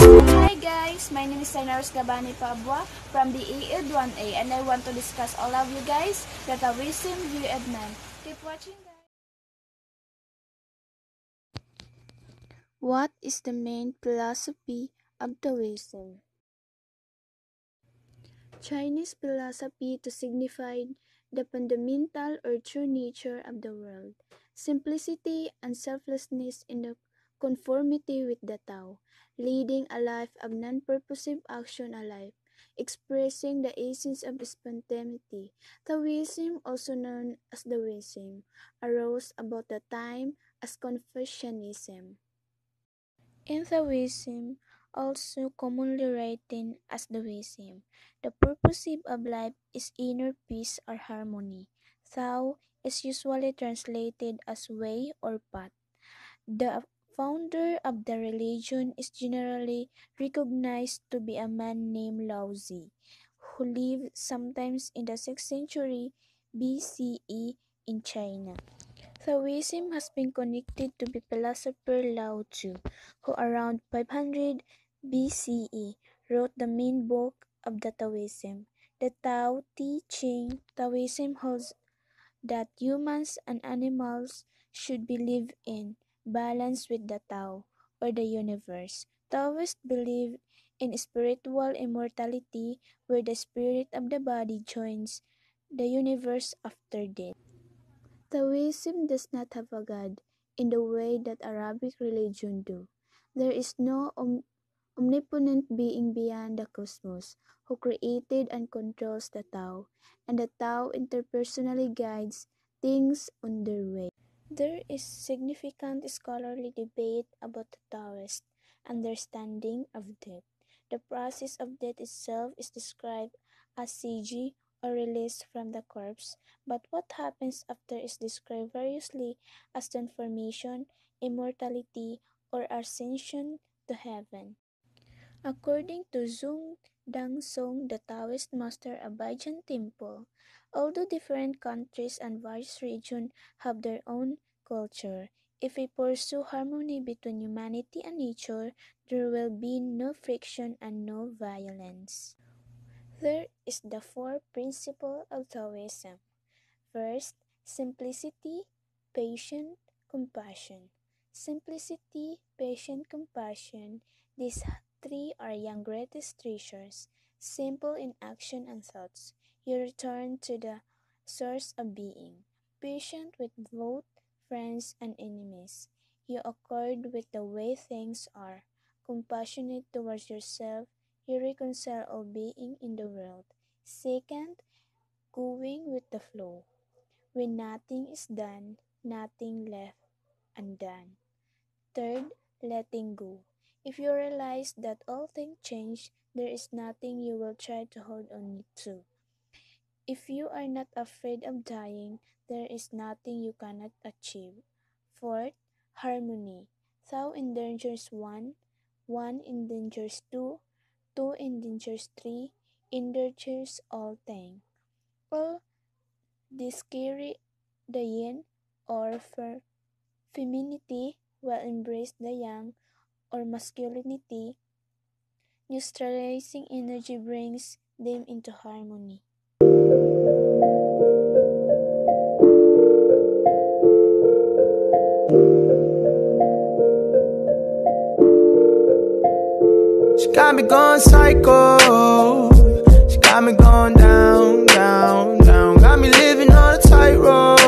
Hi guys, my name is Sainaros Gabani Pabua from the EED 1A and I want to discuss all of you guys the Taoism view man. Keep watching guys. What is the main philosophy of Taoism? Chinese philosophy to signify the fundamental or true nature of the world, simplicity and selflessness in the conformity with the Tao, leading a life of non-purposive action, a life expressing the essence of spontaneity. Taoism, also known as Taoism, arose about the time as Confucianism. In Taoism, also commonly written as Taoism, the purpose of life is inner peace or harmony. Tao is usually translated as way or path. The founder of the religion is generally recognized to be a man named Lao Tzu, who lived sometimes in the 6th century BCE in China. Taoism has been connected to the philosopher Lao Tzu, who around 500 BCE wrote the main book of the Taoism, the Tao Te Ching. Taoism holds that humans and animals should be lived in balance with the Tao, or the universe. Taoists believe in spiritual immortality, where the spirit of the body joins the universe after death. Taoism does not have a god in the way that Arabic religion do. There is no omnipotent being beyond the cosmos who created and controls the Tao, and the Tao interpersonally guides things on their way. There is significant scholarly debate about the Taoist understanding of death. The process of death itself is described as Siji, or release from the corpse, but what happens after is described variously as transformation, immortality, or ascension to heaven. According to Zhong Dangsong, the Taoist master of Baijian Temple, although different countries and various regions have their own culture, if we pursue harmony between humanity and nature, there will be no friction and no violence. There is the four principles of Taoism. First, simplicity, patience, compassion. Simplicity, patience, compassion. These three are your greatest treasures. Simple in action and thoughts. You return to the source of being. Patient with both friends and enemies. You accord with the way things are. Compassionate towards yourself. You reconcile all being in the world. Second, going with the flow. When nothing is done, nothing left undone. Third, letting go. If you realize that all things change, there is nothing you will try to hold on to. If you are not afraid of dying, there is nothing you cannot achieve. Fourth, harmony. Tao endangers one, one endangers two, two endangers three, endangers all things. All this carry the yin or femininity will embrace the yang or masculinity. Neutralizing energy brings them into harmony. She got me going psycho. She got me going down, down, down. Got me living on a tightrope.